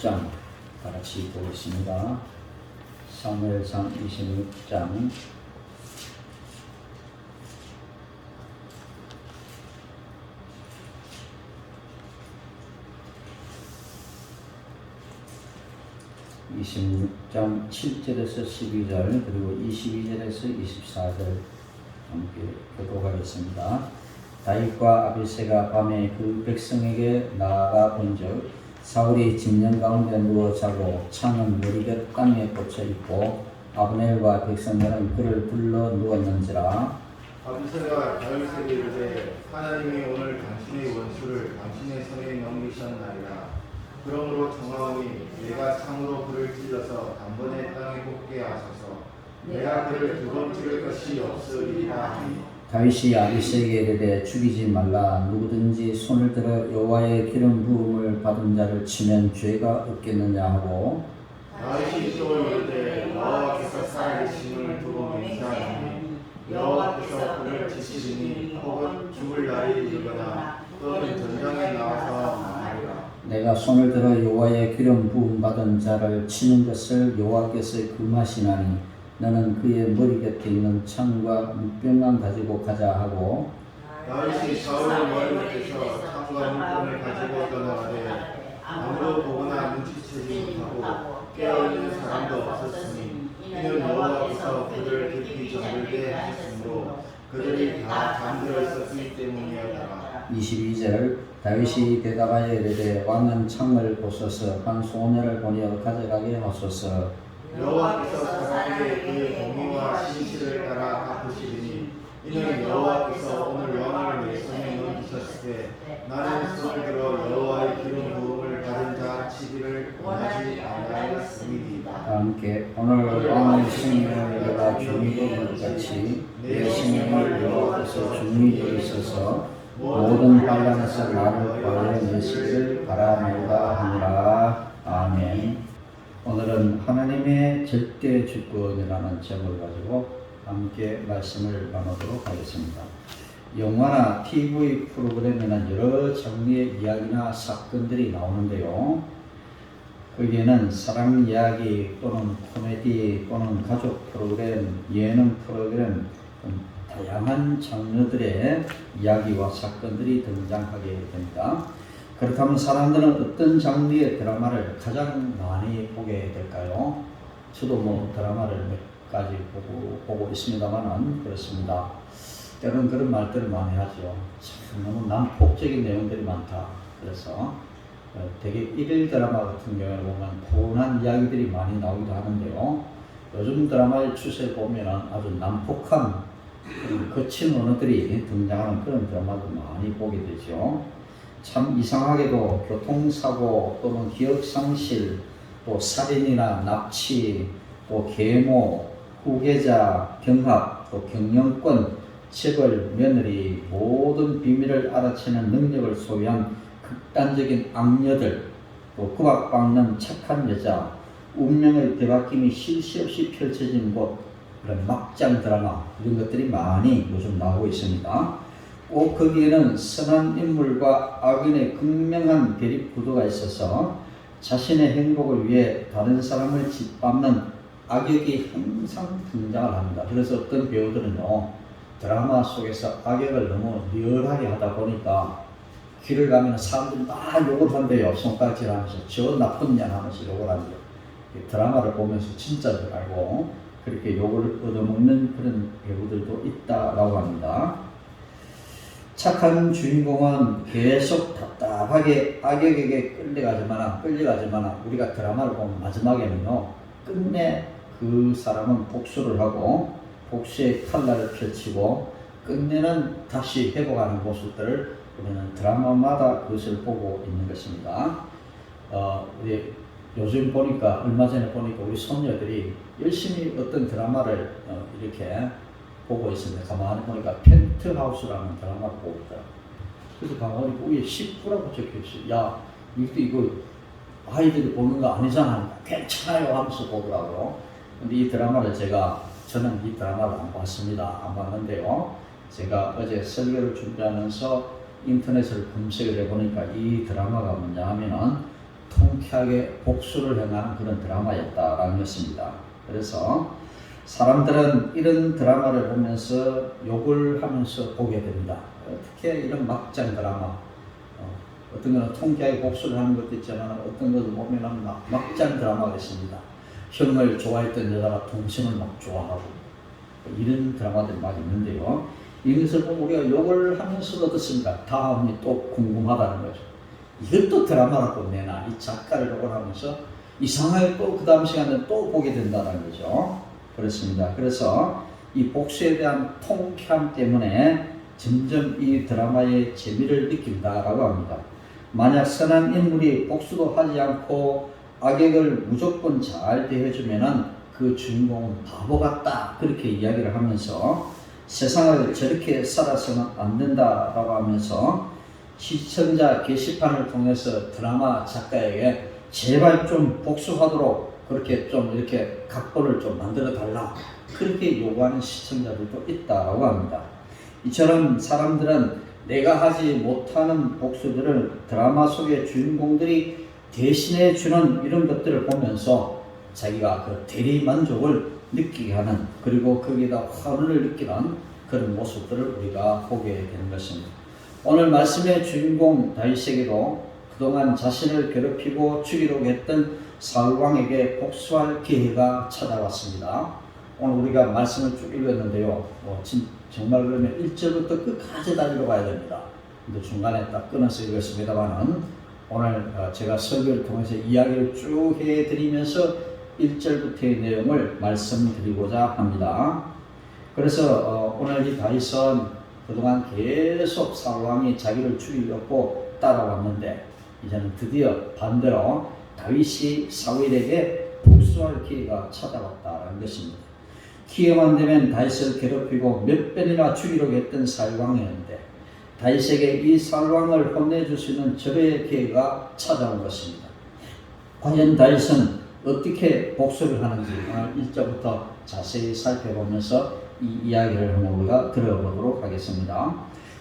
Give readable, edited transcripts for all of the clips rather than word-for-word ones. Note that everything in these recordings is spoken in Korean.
26장 다 같이 보겠습니다. 사무엘상 26장 7절에서 12절 그리고 22절에서 24절 함께 교독하겠습니다. 다윗과 아비새가 밤에 그 백성에게 나아가 본즉 사울이 진영 가운데 누워 자고 창은 머리가 땅에 꽂혀 있고 아브넬과 백성들은 그를 불러 누웠는지라. 아비새가 다윗에게 이르되 하나님이 오늘 당신의 원수를 당신의 손에 넘기셨나이다. 그러므로 청하오니 내가 창으로 그를 찔러서 단번에 땅에 꽂게 하소서. 내가 그를 두 번 찌를 것이 없으리라 하니. 다윗이 아비새에게 이르되 죽이지 말라. 누구든지 손을 들어 여호와의 기름 부음을 받은 자를 치면 죄가 없겠느냐 하고. 다윗이 또 이르되 여호와께서 살아계심을 두고 맹세하노니 여호와께서 그를 치시리니 혹은 죽을 날이 이르거나 또는 전장에 나와서 망하리라. 내가 손을 들어 여호와의 기름 부음 받은 자를 치는 것을 여호와께서 금하시나니 너는 그의 머리 곁에 있는 창과 물병만 가지고 가자 하고. 다윗이 사울의 머리 곁에서 창과 물병을 가지고 떠나가되 아무도 보거나 눈치채지 못하고 깨어있는 사람도 없었으니 이는 여호와께서 그들을 깊이 잠들게 하셨으므로 그들이 다 잠들어 있었기 때문이었더라. 22절 다윗이 대답하여 이르되 왕은 창을 부숴서 한 소녀를 보내어 가져가게 하소서. 여호와께서 사람에게 그의 공의와 신실을 따라 갚으시리니 이는 여호와께서 오늘 왕을 내 손에 넘기셨을 때 나는 손을 들어 여호와의 기름 부음을 받은 자 치기를 원하지 아니하였음이니이다. 함께 오늘 왕의 생명을 내가 중히 여길 같이 내 생명을 여호와께서 중히 여기소서. 모든 반란에서 나를 구하내시기를 바라노라 하니라. 아멘. 오늘은 하나님의 절대 주권이라는 제목을 가지고 함께 말씀을 나누도록 하겠습니다. 영화나 TV 프로그램에는 여러 장르의 이야기나 사건들이 나오는데요. 거기에는 사랑 이야기 또는 코미디 또는 가족 프로그램, 예능 프로그램 다양한 장르들의 이야기와 사건들이 등장하게 됩니다. 그렇다면 사람들은 어떤 장르의 드라마를 가장 많이 보게 될까요? 저도 드라마를 몇 가지 보고 있습니다만은 그렇습니다. 때로는 그런 말들을 많이 하죠. 참 너무 난폭적인 내용들이 많다. 그래서 되게 일일 드라마 같은 경우에 보면 고운한 이야기들이 많이 나오기도 하는데요. 요즘 드라마의 추세 보면 아주 난폭한 거친 언어들이 등장하는 그런 드라마도 많이 보게 되죠. 참 이상하게도 교통사고 또는 기억상실 또 살인이나 납치 또 계모, 후계자, 경합 또 경영권, 재벌, 며느리 모든 비밀을 알아채는 능력을 소유한 극단적인 악녀들 또 구박받는 착한 여자 운명의 되바뀜이 쉴 새 없이 펼쳐진 곳 그런 막장 드라마 이런 것들이 많이 요즘 나오고 있습니다. 꼭 거기에는 선한 인물과 악인의 극명한 대립 구도가 있어서 자신의 행복을 위해 다른 사람을 짓밟는 악역이 항상 등장을 합니다. 그래서 어떤 배우들은요 드라마 속에서 악역을 너무 리얼하게 하다 보니까 길을 가면 사람들이 막 욕을 한대요. 손가락질하면서 저 나쁜 년 하면서 욕을 한대요. 드라마를 보면서 진짜 줄 알고 그렇게 욕을 얻어먹는 그런 배우들도 있다라고 합니다. 착한 주인공은 계속 답답하게 악역에게 끌려가지만 우리가 드라마를 보면 마지막에는요 끝내 그 사람은 복수를 하고 복수의 칼날을 펼치고 끝내는 다시 회복하는 모습들을 우리는 드라마마다 그것을 보고 있는 것입니다. 우리 요즘 보니까 얼마 전에 보니까 우리 손녀들이 열심히 어떤 드라마를 이렇게 보고 있습니다. 가만히 보니까 펜트하우스라는 드라마를 보고 있더라고요. 그래서 가만히 보니까 위에 19라고 적혀있어요. 야, 이거 아이들이 보는 거 아니잖아. 괜찮아요 하면서 보더라고요. 근데 이 드라마를 저는 이 드라마를 안 봤습니다. 안 봤는데요. 제가 어제 설교를 준비하면서 인터넷을 검색을 해보니까 이 드라마가 뭐냐 하면은 통쾌하게 복수를 행하는 그런 드라마였다라는 것입니다. 그래서 사람들은 이런 드라마를 보면서 욕을 하면서 보게 됩니다. 특히 이런 막장 드라마, 어떤 것은 통쾌하게 복수를 하는 것도 있지만 어떤 것을 보면 막장 드라마가 있습니다. 형을 좋아했던 여자가 동생을 막 좋아하고 이런 드라마들이 많이 있는데요. 이것을 보면 우리가 욕을 하면서 어떻습니까? 다음이 또 궁금하다는 거죠. 이것도 드라마라고 내나 이 작가를 욕을 하면서 이상하게 또 그 다음 시간에 또 보게 된다는 거죠. 그렇습니다. 그래서 이 복수에 대한 통쾌함 때문에 점점 이 드라마의 재미를 느낀다라고 합니다. 만약 선한 인물이 복수도 하지 않고 악역을 무조건 잘 대해주면은 그 주인공은 바보 같다 그렇게 이야기를 하면서 세상을 저렇게 살아서는 안 된다라고 하면서 시청자 게시판을 통해서 드라마 작가에게 제발 좀 복수하도록 그렇게 좀 이렇게 각본을 좀 만들어 달라 그렇게 요구하는 시청자들도 있다라고 합니다. 이처럼 사람들은 내가 하지 못하는 복수들을 드라마 속의 주인공들이 대신해 주는 이런 것들을 보면서 자기가 그 대리 만족을 느끼게 하는 그리고 거기에다 화를 느끼는 그런 모습들을 우리가 보게 되는 것입니다. 오늘 말씀의 주인공 다윗에게도 그동안 자신을 괴롭히고 죽이려고 했던 사울왕에게 복수할 기회가 찾아왔습니다. 오늘 우리가 말씀을 쭉 읽었는데요. 정말 그러면 1절부터 끝까지 다 읽어봐야 됩니다. 근데 중간에 딱 끊어서 읽었습니다만은 오늘 제가 설교를 통해서 이야기를 쭉 해드리면서 1절부터의 내용을 말씀드리고자 합니다. 그래서 오늘 이 다윗은 그동안 계속 사울왕이 자기를 죽이려고 따라왔는데 이제는 드디어 반대로 다윗이 사울에게 복수할 기회가 찾아왔다는 것입니다. 기회만 되면 다윗을 괴롭히고 몇 번이나 죽이려고 했던 사울왕이었는데 다윗에게 이 사울왕을 혼내줄 수 있는 절호의 기회가 찾아온 것입니다. 과연 다윗은 어떻게 복수를 하는지 오늘 1절부터 자세히 살펴보면서 이 이야기를 한번 우리가 들어보도록 하겠습니다.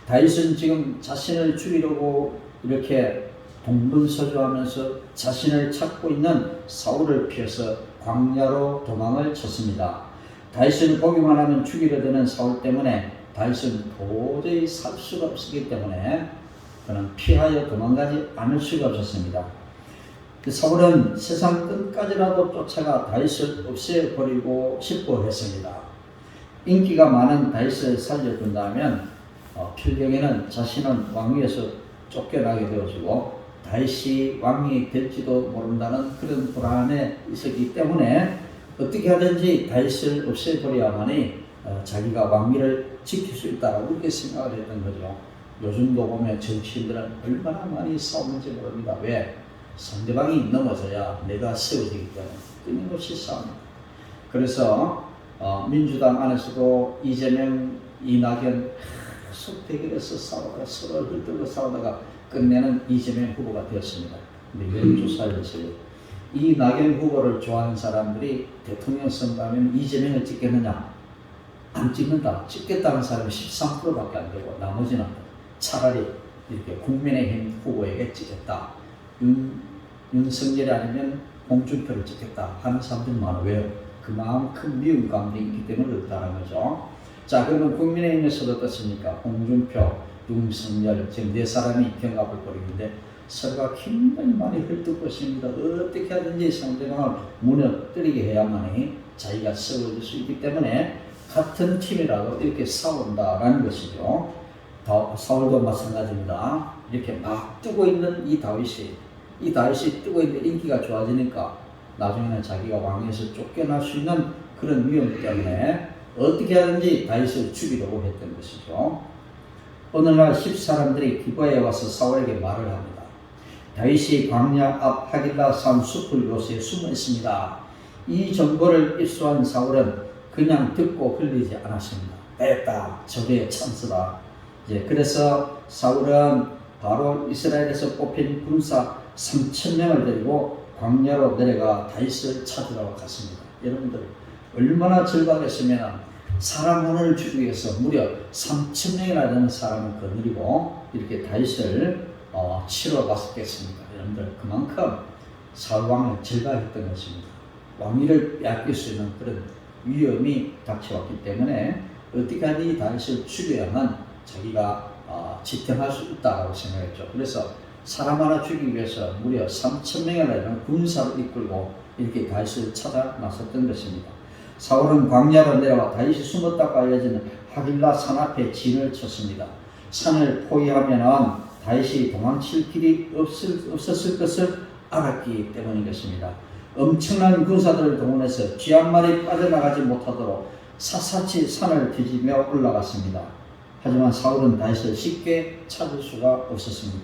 다윗은 지금 자신을 죽이려고 이렇게 동분서주하면서 자신을 찾고 있는 사울을 피해서 광야로 도망을 쳤습니다. 다윗은 보기만 하면 죽이려 드는 사울 때문에 다윗은 도저히 살 수가 없었기 때문에 그는 피하여 도망가지 않을 수가 없었습니다. 사울은 세상 끝까지라도 쫓아가 다윗을 없애버리고 싶어 했습니다. 인기가 많은 다윗을 살려준다면 필경에는 자신은 왕위에서 쫓겨나게 되어지고 다윗이 왕이 될지도 모른다는 그런 불안에 있었기 때문에 어떻게 하든지 다윗을 없애버려야만이 자기가 왕위를 지킬 수 있다고 그렇게 생각을 했던 거죠. 요즘도 보면 정치인들은 얼마나 많이 싸우는지 모릅니다. 왜? 상대방이 넘어져야 내가 세워지기 때문에 끊임없이 싸웁니다. 그래서 민주당 안에서도 이재명, 이낙연 계속 대결해서 싸우다가 서로 흔들고 싸우다가 끝내는 이재명 후보가 되었습니다. 근데 여론조사를 했어요. 이낙연 후보를 좋아하는 사람들이 대통령 선거하면 이재명을 찍겠느냐? 안 찍는다. 찍겠다는 사람이 13%밖에 안 되고 나머지는 차라리 이렇게 국민의힘 후보에게 찍겠다. 윤석열이 아니면 홍준표를 찍겠다 하는 사람들이 많아요. 왜요? 그만큼 미운 감정이 있기 때문에 그렇다는 거죠. 자, 그러면 국민의힘에서도 어떻습니까? 홍준표, 윤석열 지금 네 사람이 경합을 벌이는데 서로가 굉장히 많이 헐뜯고 있습니다. 어떻게 하든지 상대방을 무너뜨리게 해야만이 자기가 세워질 수 있기 때문에 같은 팀이라도 이렇게 싸운다라는 것이죠. 사울도 마찬가지입니다. 이렇게 막 뜨고 있는 이 다윗이 뜨고 있는데 인기가 좋아지니까 나중에는 자기가 왕에서 쫓겨날 수 있는 그런 위험 때문에 어떻게 하든지 다윗을 죽이려고 했던 것이죠. 어느 날 10사람들이 기브아에 와서 사울에게 말을 합니다. 다윗이 광야 앞 하길라 산 숲을 요새에 숨어 있습니다. 이 정보를 입수한 사울은 그냥 듣고 흘리지 않았습니다. 됐다, 저게 찬스다. 그래서 사울은 바로 이스라엘에서 뽑힌 군사 3,000명을 데리고 광야로 내려가 다윗을 찾으러 갔습니다. 여러분들 얼마나 절박했으면 사람 하나를 죽이기 위해서 무려 3,000명이나 되는 사람을 거느리고 이렇게 다윗을 치러 갔었겠습니까? 여러분들 그만큼 사울왕을 제거했던 것입니다. 왕위를 빼앗길 수 있는 그런 위험이 닥쳐왔기 때문에 어떻게 하니 다윗을 죽여야만 자기가 지탱할 수 있다고 생각했죠. 그래서 사람 하나 죽이기 위해서 무려 3,000명이나 되는 군사를 이끌고 이렇게 다윗을 찾아 나섰던 것입니다. 사울은 광야로 내려와 다윗이 숨었다고 알려지는 하길라 산 앞에 진을 쳤습니다. 산을 포위하면 다윗이 도망칠 길이 없었을 것을 알았기 때문인 것입니다. 엄청난 군사들을 동원해서 쥐 한 마리 빠져나가지 못하도록 샅샅이 산을 뒤지며 올라갔습니다. 하지만 사울은 다윗을 쉽게 찾을 수가 없었습니다.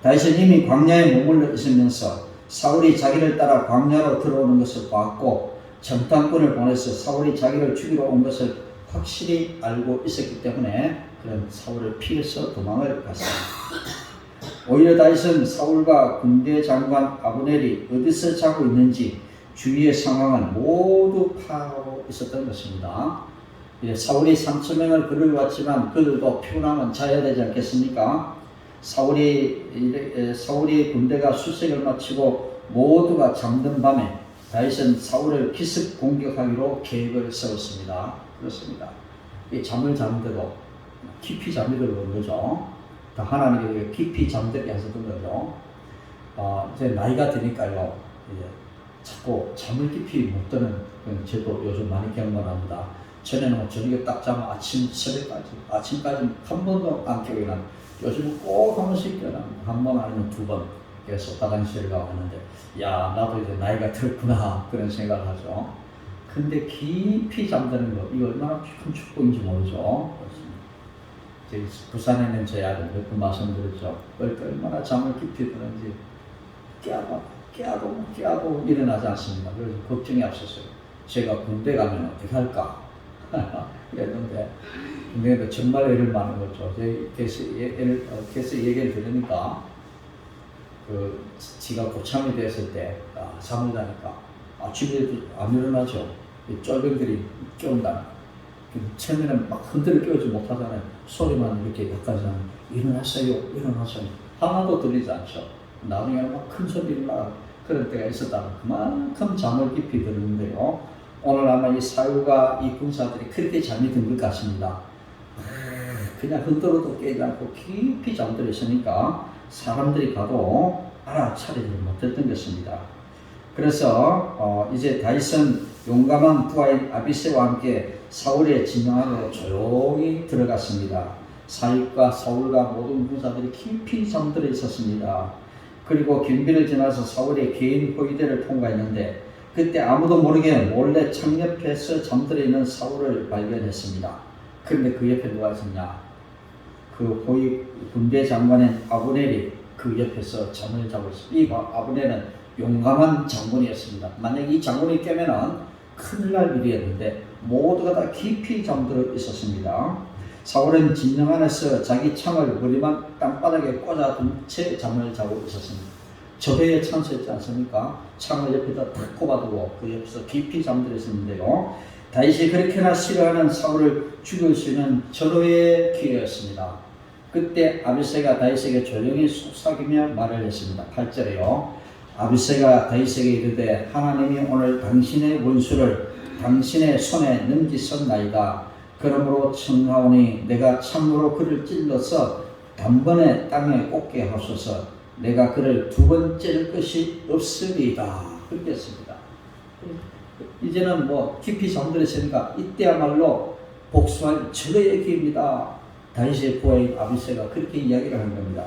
다윗은 이미 광야에 머물러 있으면서 사울이 자기를 따라 광야로 들어오는 것을 봤고 정탐꾼을 보내서 사울이 자기를 죽이러 온 것을 확실히 알고 있었기 때문에 그는 사울을 피해서 도망을 갔습니다. 오히려 다윗은 사울과 군대 장관 아브넬이 어디서 자고 있는지 주위의 상황을 모두 파악하고 있었던 것입니다. 사울이 3,000명을 끌어왔지만 그들도 피곤하면 자야 되지 않겠습니까? 사울이 군대가 수색을 마치고 모두가 잠든 밤에 다윗은 사울을 기습 공격하기로 계획을 세웠습니다. 그렇습니다. 잠을 자는데도 깊이 잠이 들어온 거죠. 다 하나님께 깊이 잠들게 하셨던 거죠. 이제 나이가 드니까요, 이제 자꾸 잠을 깊이 못 드는 저도 요즘 많이 경험합니다. 전에는 저녁에 딱 자면 아침까지 한 번도 안 깨고 일어나. 요즘은 꼭 한 번씩 깨어납니다. 한 번 아니면 두 번. 그래서 화장실을 가고 하는데, 야, 나도 이제 나이가 들었구나. 그런 생각을 하죠. 근데 깊이 잠드는 거, 이거 얼마나 큰 축복인지 모르죠. 그렇습니다. 부산에 있는 제 아들 몇 번 말씀드렸죠. 얼마나 잠을 깊이 드는지 깨하고 일어나지 않습니다. 그래서 걱정이 앞섰어요. 제가 군대 가면 어떻게 할까? 그랬는데, 근데 정말 애를 많은 거죠. 그래서 얘기를 들으니까, 지가 고참이 됐을 때, 잠을 자니까, 아침에도 안 일어나죠. 쫄병들이 깨운다. 처음에는 막 흔들어 깨우지 못하잖아요. 소리만 이렇게 바꿔서 일어났어요. 하나도 들리지 않죠. 나중에는 막 큰 소리를 나 그런 때가 있었다면 그만큼 잠을 깊이 드는데요. 오늘 아마 이 사울과 이 군사들이 그렇게 잠이 든 것 같습니다. 그냥 흔들어도 깨지 않고 깊이 잠들어 있으니까 사람들이 가도 알아차리지 못했던 것입니다. 그래서 이제 다윗은 용감한 부하인 아비새와 함께 사울의 진영으로 조용히 들어갔습니다. 사윗과 사울과 모든 군사들이 깊이 잠들어 있었습니다. 그리고 길비를 지나서 사울의 개인 호위대를 통과했는데 그때 아무도 모르게 몰래 창 옆에서 잠들어 있는 사울을 발견했습니다. 그런데 그 옆에 누가 있었냐? 그 군대 장관인 아브넬이 그 옆에서 잠을 자고 있습니다. 이 아브넬은 용감한 장군이었습니다. 만약 이 장군이 깨면은 큰일 날 일이었는데 모두가 다 깊이 잠들어 있었습니다. 사울은 진영 안에서 자기 창을 머리만 땅바닥에 꽂아둔 채 잠을 자고 있었습니다. 저배에 창수했지 않습니까? 창을 옆에다 탁 꼽아두고 그 옆에서 깊이 잠들어 있었는데요. 다윗이 그렇게나 싫어하는 사울을 죽일 수 있는 절호의 기회였습니다. 그때 아비새가 다윗에게 조용히 속삭이며 말을 했습니다. 8절에요. 아비새가 다윗에게 이르되 하나님이 오늘 당신의 원수를 당신의 손에 넘기셨나이다. 그러므로 청하오니 내가 참으로 그를 찔러서 단번에 땅에 꽂게 하소서. 내가 그를 두 번 찌를 것이 없으리이다. 그렇게 했습니다. 이제는 깊이 잠들었으니까 이때야말로 복수할 절호의 기회입니다. 다윗의 부하인 아비새가 그렇게 이야기를 한 겁니다.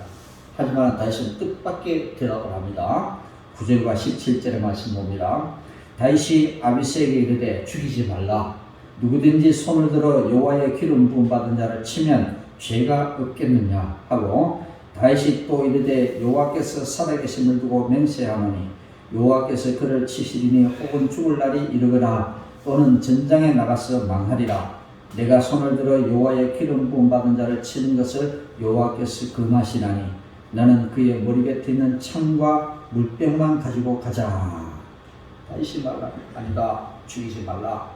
하지만 다윗은 뜻밖의 대답을 합니다. 9절과 17절의 말씀 봅니다. 다윗이 아비새에게 이르되 죽이지 말라. 누구든지 손을 들어 여호와의 기름 부음 받은 자를 치면 죄가 없겠느냐 하고 다윗이 또 이르되 여호와께서 살아계심을 두고 맹세하노니 여호와께서 그를 치시리니 혹은 죽을 날이 이르거나 또는 전장에 나가서 망하리라. 내가 손을 들어 여호와의 기름 부음 받은 자를 치는 것을 여호와께서 금하시나니 나는 그의 머리 곁에 있는 창과 물병만 가지고 가자. 다윗이 말라. 아니다. 죽이지 말라.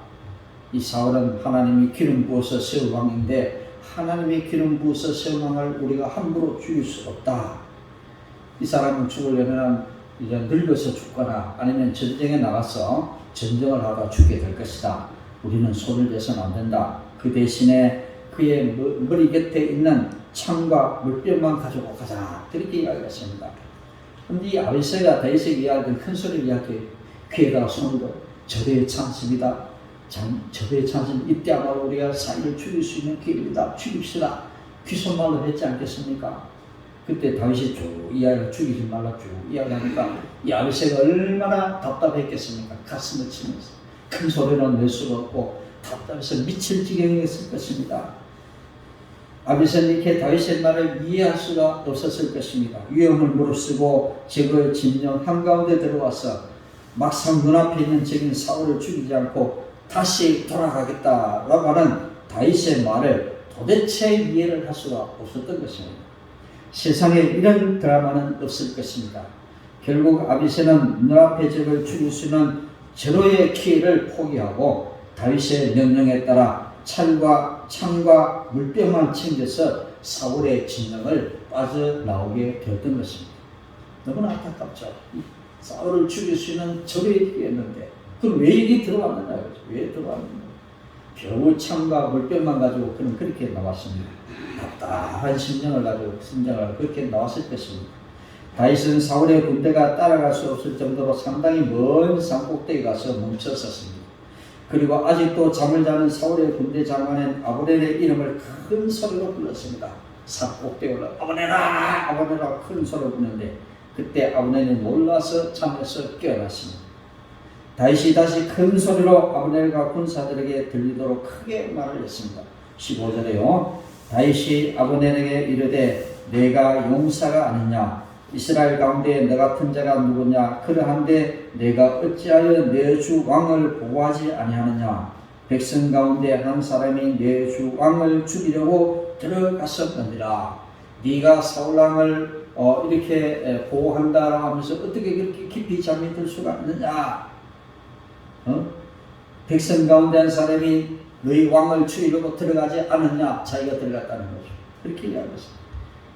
이 사울은 하나님이 기름 부어서 세울 왕인데 하나님이 기름 부어서 세운 왕을 우리가 함부로 죽일 수 없다. 이 사람은 죽으려면 이제 늙어서 죽거나 아니면 전쟁에 나가서 전쟁을 하다 죽게 될 것이다. 우리는 손을 대서는 안 된다. 그 대신에 그의 머리 곁에 있는 창과 물병만 가지고 가자. 그렇게 이야기했습니다. 그런데 이 아비새가 다윗에게 이야기한 큰 소리를 이야기해. 귀에다가 손을 대. 저배의 찬송이다. 저배의 찬송 이때야말로 우리가 사이를 죽일 수 있는 기회입니다. 죽입시다. 귀손말로 했지 않겠습니까? 그때 다윗이 쭉 이야기를 죽이지 말라 쭉 이야기하니까 이 아비새가 얼마나 답답했겠습니까? 가슴을 치면서 큰 소리는 낼 수가 없고 답답해서 미칠 지경이었을 것입니다. 아비새는 이렇게 다윗의 말을 이해할 수가 없었을 것입니다. 위험을 무릅쓰고 제거의 진영 한가운데 들어와서 막상 눈앞에 있는 적인 사울을 죽이지 않고 다시 돌아가겠다라고 하는 다윗의 말을 도대체 이해를 할 수가 없었던 것입니다. 세상에 이런 드라마는 없을 것입니다. 결국 아비새는 눈앞의 적을 죽일 수 있는 절호의 기회를 포기하고 다윗의 명령에 따라 창과 물병만 챙겨서 사울의 진영을 빠져나오게 되었던 것입니다. 너무나 안타깝죠. 사울을 죽일 수 있는 절호의 기회였는데 그럼 왜 이게 들어왔느냐? 왜 들어왔느냐? 겨우 창과 물병만 가지고 그는 그렇게 나왔습니다. 답답한 심정을 가지고 그렇게 나왔을 것입니다. 다윗은 사울의 군대가 따라갈 수 없을 정도로 상당히 먼 산꼭대기에 가서 멈췄었습니다. 그리고 아직도 잠을 자는 사울의 군대 장관인 아브넬의 이름을 큰 소리로 불렀습니다. 산꼭대기에 올라 아브넬아! 아브넬아! 큰 소리로 부르는데 그때 아브넬이 놀라서 잠에서 깨어났습니다. 다윗이 다시 큰 소리로 아브넬과 군사들에게 들리도록 크게 말을 했습니다. 15절에요. 다윗이 아브넬에게 이르되 내가 용사가 아니냐? 이스라엘 가운데 너 같은 자가 누구냐? 그러한데 내가 어찌하여 내 주 왕을 보호하지 아니하느냐? 백성 가운데 한 사람이 내 주 왕을 죽이려고 들어갔었느니라. 네가 사울 왕을 이렇게 보호한다라고 하면서 어떻게 그렇게 깊이 잠이 들 수가 있느냐? 백성 가운데 한 사람이 너희 왕을 죽이려고 들어가지 않았냐? 자기가 들어갔다는 거죠. 그렇게 이야기했습니다.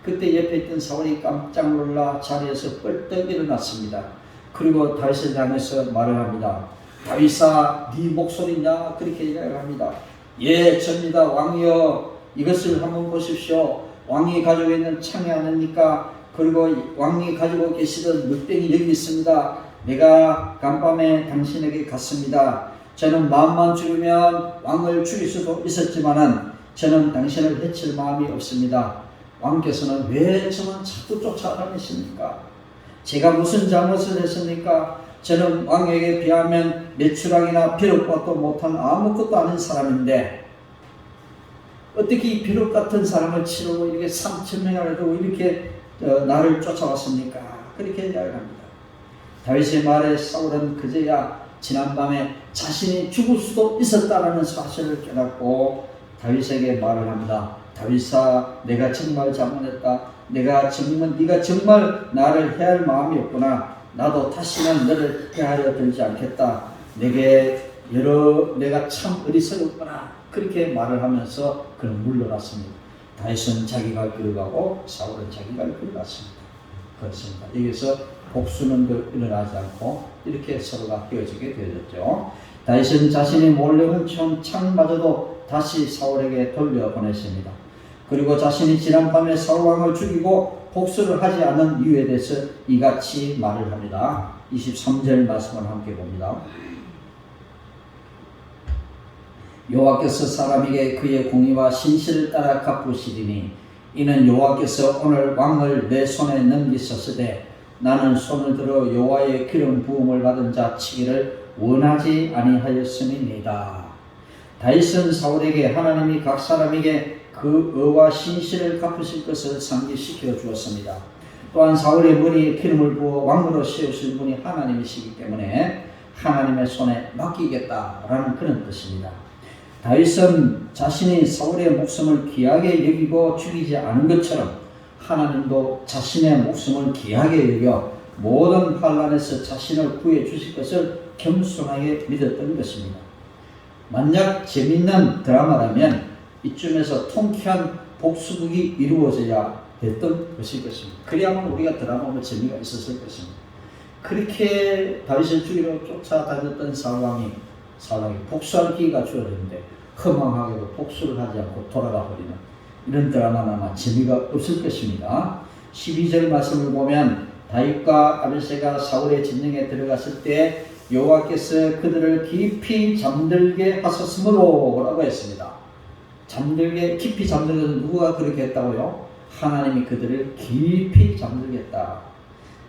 그때 옆에 있던 사울이 깜짝 놀라 자리에서 뻘떡 일어났습니다. 그리고 다윗을 향해서 말을 합니다. 다윗아, 네 목소리냐? 그렇게 이야기합니다. 예, 접니다. 왕이여, 이것을 한번 보십시오. 왕이 가지고 있는 창이 아닙니까? 그리고 왕이 가지고 계시던 물병이 여기 있습니다. 내가 간밤에 당신에게 갔습니다. 저는 마음만 죽으면 왕을 죽일 수도 있었지만은 저는 당신을 해칠 마음이 없습니다. 왕께서는 왜 저만 자꾸 쫓아다니십니까? 제가 무슨 잘못을 했습니까? 저는 왕에게 비하면 매출왕이나 비록받도 못한 아무것도 아닌 사람인데 어떻게 이 비록 같은 사람을 치르고 이렇게 3,000명이나 두고 이렇게 나를 쫓아왔습니까? 그렇게 이야기합니다. 다윗의 말에 사울은 그제야 지난밤에 자신이 죽을 수도 있었다는 사실을 깨닫고 다윗에게 말을 합니다. 다윗아, 내가 정말 잘못했다. 네가 정말 나를 해할 마음이 없구나. 나도 다시는 너를 해하려 들지 않겠다. 내가 참 어리석었구나. 그렇게 말을 하면서 그는 물러났습니다. 다윗은 자기 갈 길을 가고 사울은 자기 갈 길을 갔습니다. 그렇습니다. 여기서 복수는 일어나지 않고 이렇게 서로가 헤어지게 되었죠. 다윗은 자신이 몰래 훔쳐온 창마저도 다시 사울에게 돌려보냈습니다. 그리고 자신이 지난밤에 사울왕을 죽이고 복수를 하지 않은 이유에 대해서 이같이 말을 합니다. 23절 말씀을 함께 봅니다. 여호와께서 사람에게 그의 공의와 신실을 따라 갚으시리니 이는 여호와께서 오늘 왕을 내 손에 넘기셨으되 나는 손을 들어 여호와의 기름 부음을 받은 자 치기를 원하지 아니하였음이니이다. 다윗은 사울에게 하나님이 각 사람에게 그 의와 신실을 갚으실 것을 상기시켜 주었습니다. 또한 사울의 머리에 기름을 부어 왕으로 세우실 분이 하나님이시기 때문에 하나님의 손에 맡기겠다라는 그런 뜻입니다. 다윗은 자신이 사울의 목숨을 귀하게 여기고 죽이지 않은 것처럼 하나님도 자신의 목숨을 귀하게 여겨 모든 환난에서 자신을 구해 주실 것을 겸손하게 믿었던 것입니다. 만약 재밌는 드라마라면 이쯤에서 통쾌한 복수극이 이루어져야 됐던 것일 것입니다. 그래야만 우리가 드라마 보면 재미가 있었을 것입니다. 그렇게 다윗을 죽이러 쫓아다녔던 사울왕이 복수할 기회가 주어졌는데 허망하게도 복수를 하지 않고 돌아가 버리는 이런 드라마는 아마 재미가 없을 것입니다. 12절 말씀을 보면 다윗과 아비새가 사울의 진영에 들어갔을 때 여호와께서 그들을 깊이 잠들게 하셨으므로 라고 했습니다. 깊이 잠들게 누가 그렇게 했다고요? 하나님이 그들을 깊이 잠들겠다.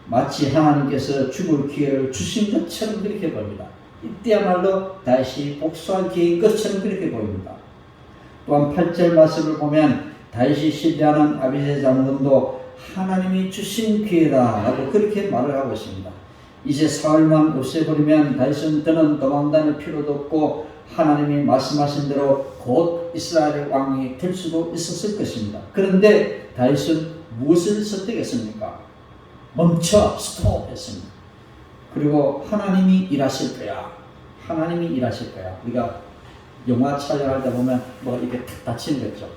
마치 하나님께서 죽을 기회를 주신 것처럼 그렇게 보입니다. 이때야말로 다윗이 복수할 기회인 것처럼 그렇게 보입니다. 또한 8절 말씀을 보면 다윗이 신뢰하는 아비새 장군도 하나님이 주신 기회다 라고 그렇게 말을 하고 있습니다. 이제 사울만 없애버리면 다윗은 더는 도망다닐 필요도 없고 하나님이 말씀하신 대로 곧 이스라엘의 왕이 될 수도 있었을 것입니다. 그런데 다윗은 무엇을 선택했습니까? 멈춰 스톱 했습니다. 그리고 하나님이 일하실 거야. 하나님이 일하실 거야. 우리가 영화 촬영할 때 보면 뭐가 이렇게 탁 다치는 거 있죠.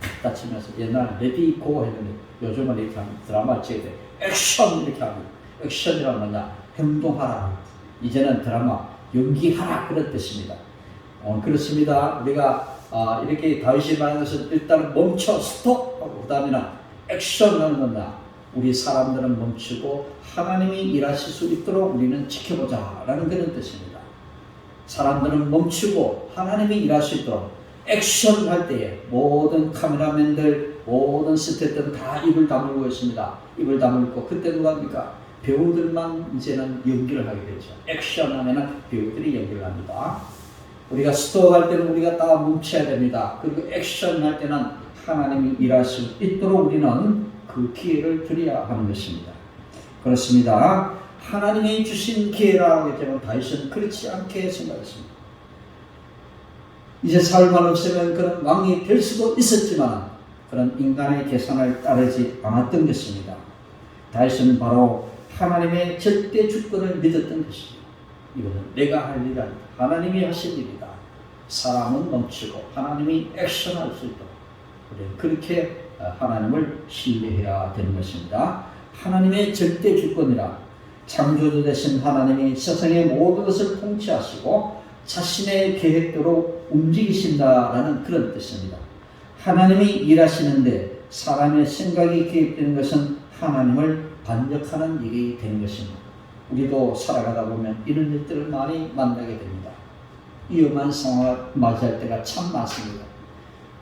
탁 다치면서 옛날 레디 고 했는데 요즘은 이렇게 하면 드라마 찍을 때 액션 이렇게 하면 액션이라는 뭐냐 행동하라. 이제는 드라마 연기하라 그런 뜻입니다. 그렇습니다. 우리가 이렇게 다윗이 말하는 것은 일단 멈춰 스톱 하고 그 다음에는 액션하는 거냐 우리 사람들은 멈추고 하나님이 일하실 수 있도록 우리는 지켜보자 라는 그런 뜻입니다. 사람들은 멈추고 하나님이 일할 수 있도록 액션 할 때에 모든 카메라맨들 모든 스태프들은 다 입을 다물고 있습니다. 입을 다물고 그때 누가 합니까? 배우들만 이제는 연기를 하게 되죠. 액션 하면은 배우들이 연기를 합니다. 우리가 스톱 할 때는 우리가 다 멈춰야 됩니다. 그리고 액션 할 때는 하나님이 일할 수 있도록 우리는 그 기회를 드려야 하는 것입니다. 그렇습니다. 하나님이 주신 기회라고 했지만 다윗은 그렇지 않게 생각했습니다. 이제 사울만 없으면 그런 왕이 될 수도 있었지만 그런 인간의 계산을 따르지 않았던 것입니다. 다윗은 바로 하나님의 절대 주권을 믿었던 것입니다. 이것은 내가 할 일이 아니다. 하나님이 하실 일이다. 사람은 멈추고 하나님이 액션할 수 있도록 우리는 그렇게 하나님을 신뢰해야 되는 것입니다. 하나님의 절대 주권이라 창조주 되신 하나님이 세상의 모든 것을 통치하시고 자신의 계획대로 움직이신다라는 그런 뜻입니다. 하나님이 일하시는데 사람의 생각이 개입되는 것은 하나님을 반역하는 일이 되는 것입니다. 우리도 살아가다 보면 이런 일들을 많이 만나게 됩니다. 위험한 상황을 맞이할 때가 참 많습니다.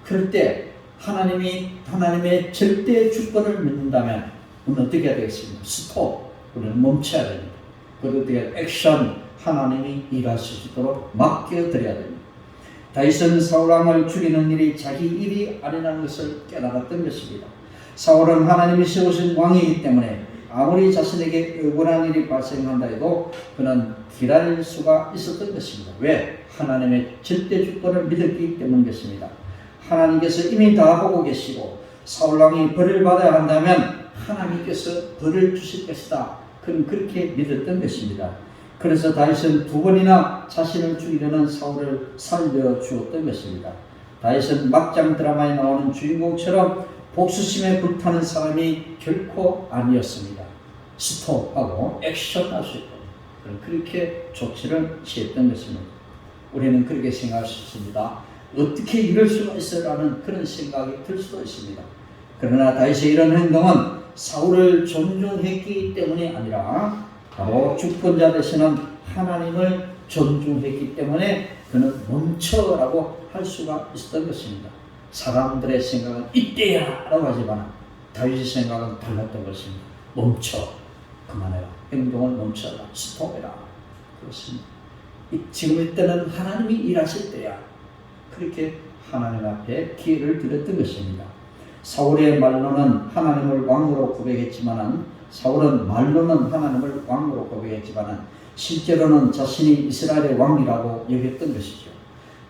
그럴 때 하나님의 절대 주권을 믿는다면 우리는 어떻게 해야 되겠습니까? 스톱, 우리는 멈춰야 됩니다. 그리고 어떻게 액션, 하나님이 일할 수 있도록 맡겨드려야 됩니다. 다윗은 사울왕을 죽이는 일이 자기 일이 아니라는 것을 깨달았던 것입니다. 사울은 하나님이 세우신 왕이기 때문에 아무리 자신에게 억울한 일이 발생한다 해도 그는 기다릴 수가 있었던 것입니다. 왜? 하나님의 절대 주권을 믿었기 때문이겠습니다. 하나님께서 이미 다 보고 계시고 사울왕이 벌을 받아야 한다면 하나님께서 벌을 주실 것이다. 그는 그렇게 믿었던 것입니다. 그래서 다윗은 두 번이나 자신을 죽이려는 사울을 살려주었던 것입니다. 다윗은 막장 드라마에 나오는 주인공처럼 복수심에 불타는 사람이 결코 아니었습니다. 스톱하고 액션할 수 있도록 그렇게 조치를 취했던 것입니다. 우리는 그렇게 생각할 수 있습니다. 어떻게 이럴 수가 있어라는 그런 생각이 들 수도 있습니다. 그러나 다윗의 이런 행동은 사울을 존중했기 때문이 아니라 바로 주권자 되시는 하나님을 존중했기 때문에 그는 멈춰라고 할 수가 있었던 것입니다. 사람들의 생각은 이때야 라고 하지만 다윗의 생각은 달랐던 것입니다. 멈춰, 그만해라. 행동을 멈춰라. 스톱해라. 그렇습니다. 지금 이때는 하나님이 일하실 때야. 그렇게 하나님 앞에 기회를 드렸던 것입니다. 사울의 말로는 하나님을 왕으로 고백했지만은 사울은 말로는 하나님을 왕으로 고백했지만은 실제로는 자신이 이스라엘의 왕이라고 여겼던 것이죠.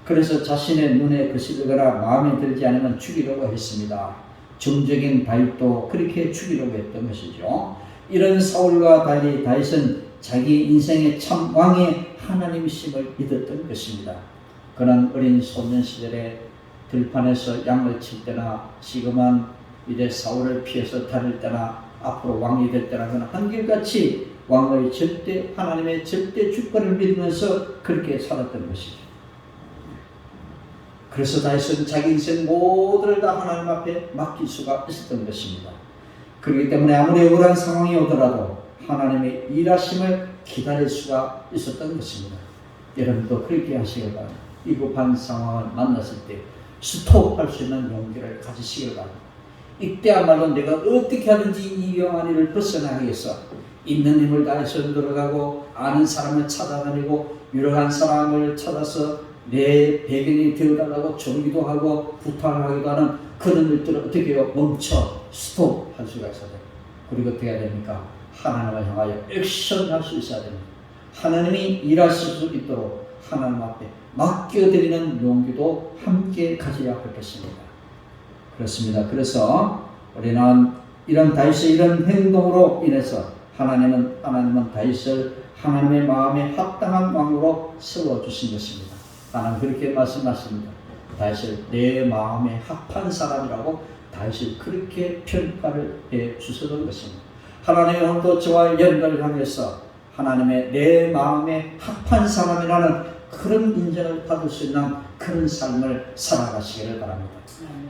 그래서 자신의 눈에 거슬리거나 마음에 들지 않으면 죽이려고 했습니다. 정적인 다윗도 그렇게 죽이려고 했던 것이죠. 이런 사울과 달리 다윗은 자기 인생의 참 왕의 하나님이심을 믿었던 것입니다. 그는 어린 소년 시절에 들판에서 양을 칠 때나 지금은 이제 사울을 피해서 다닐 때나 앞으로 왕이 될 때나 그는 한결같이 왕의 절대 하나님의 절대 주권을 믿으면서 그렇게 살았던 것이죠. 그래서 다윗은 자기 인생 모두를 다 하나님 앞에 맡길 수가 있었던 것입니다. 그렇기 때문에 아무리 억울한 상황이 오더라도 하나님의 일하심을 기다릴 수가 있었던 것입니다. 여러분도 그렇게 하시길 바랍니다. 위급한 상황을 만났을 때 스톱할 수 있는 용기를 가지시길 바랍니다. 이때야말로 내가 어떻게 하든지 이 위험한 일을 벗어나겠어. 있는 힘을 다해서 들어가고 아는 사람을 찾아다니고 유력한 사람을 찾아서 내 배경이 되어달라고 정기도 하고 부탁을 하기도 하는 그런 일들을 어떻게 해요? 멈춰 스톱할 수가 있어야 돼요. 그리고 어떻게 해야 됩니까? 하나님을 향하여 액션할 수 있어야 됩니다. 하나님이 일하실 수 있도록 하나님 앞에 맡겨드리는 용기도 함께 가져야 할 것입니다. 그렇습니다. 그래서 우리는 이런 다윗의 이런 행동으로 인해서 하나님은 다윗을 하나님의 마음에 합당한 왕으로 세워주신 것입니다. 하나님 그렇게 말씀하십니다. 다윗을 내 마음에 합한 사람이라고 다윗을 그렇게 평가를 해 주셨던 것입니다. 하나님의 오늘도 저와 연결을 하면서 하나님의 내 마음에 합한 사람이라는 그런 인정을 받을 수 있는 그런 삶을 살아가시기를 바랍니다.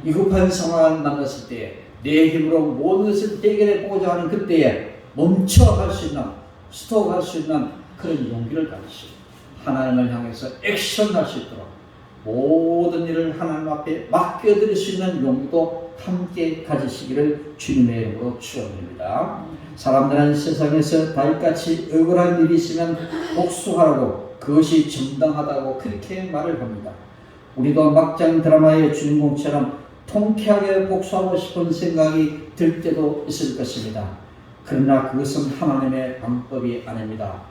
위급한 상황을 만났을 때 내 힘으로 모든 것을 해결해 보고자 하는 그때에 멈춰 할 수 있는, 스톱할 수 있는 그런 용기를 가지시고 하나님을 향해서 액션할 수 있도록 모든 일을 하나님 앞에 맡겨드릴 수 있는 용기도 함께 가지시기를 주님의 이름으로 축원드립니다. 사람들은 세상에서 다윗같이 억울한 일이 있으면 복수하라고 그것이 정당하다고 그렇게 말을 합니다. 우리도 막장 드라마의 주인공처럼 통쾌하게 복수하고 싶은 생각이 들 때도 있을 것입니다. 그러나 그것은 하나님의 방법이 아닙니다.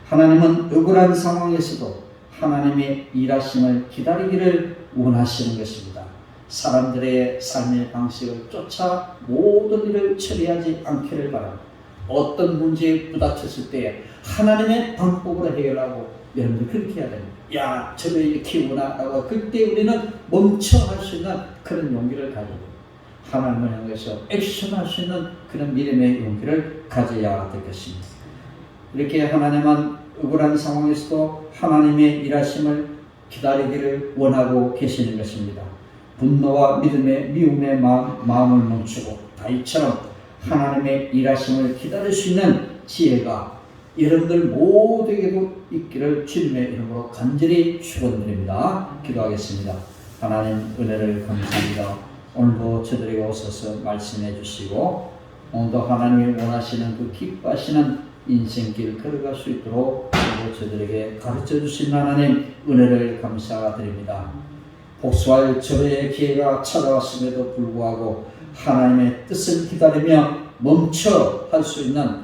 하나님은 억울한 상황에서도 하나님의 일하심을 기다리기를 원하시는 것입니다. 사람들의 삶의 방식을 쫓아 모든 일을 처리하지 않기를 바랍니다. 어떤 문제에 부닥쳤을 때 하나님의 방법으로 해결하고 여러분들 그렇게 해야 됩니다. 야, 저를 키우구나 라고 그때 우리는 멈춰 할 수 있는 그런 용기를 가지고 하나님을 향해서 액션할 수 있는 그런 믿음의 용기를 가져야 될 것입니다. 이렇게 하나님은 억울한 상황에서도 하나님의 일하심을 기다리기를 원하고 계시는 것입니다. 분노와 미움의 마음을 멈추고 다윗처럼 하나님의 일하심을 기다릴 수 있는 지혜가 여러분들 모두에게도 있기를 주님의 이름으로 간절히 축원드립니다. 기도하겠습니다. 하나님 은혜를 감사합니다. 오늘도 저들에게 오셔서 말씀해 주시고 오늘도 하나님이 원하시는 그 기뻐하시는 인생길 걸어갈 수 있도록 저들에게 가르쳐 주신 하나님 은혜를 감사드립니다. 복수할 저의 기회가 찾아왔음에도 불구하고 하나님의 뜻을 기다리며 멈춰 할 수 있는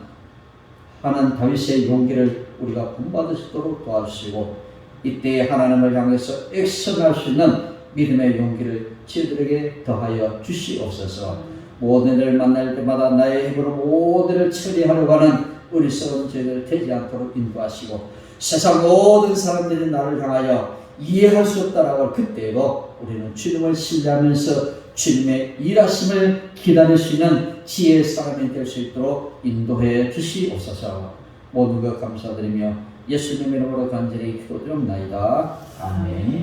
하나님 다윗의 용기를 우리가 본받을 수 있도록 도와주시고 이때에 하나님을 향해서 액션할 수 있는 믿음의 용기를 저희들에게 더하여 주시옵소서. 모든 일을 만날 때마다 나의 힘으로 모든 일을 처리하려고 하는 어리석은 저희들 되지 않도록 인도하시고 세상 모든 사람들이 나를 향하여 이해할 수 없다라고 그때에도 우리는 주님을 신뢰하면서 주님의 일하심을 기다릴 수 있는 지혜의 사람이 될 수 있도록 인도해 주시옵소서. 모든 것 감사드리며 예수님 이름으로 간절히 기도드립니다. 아멘.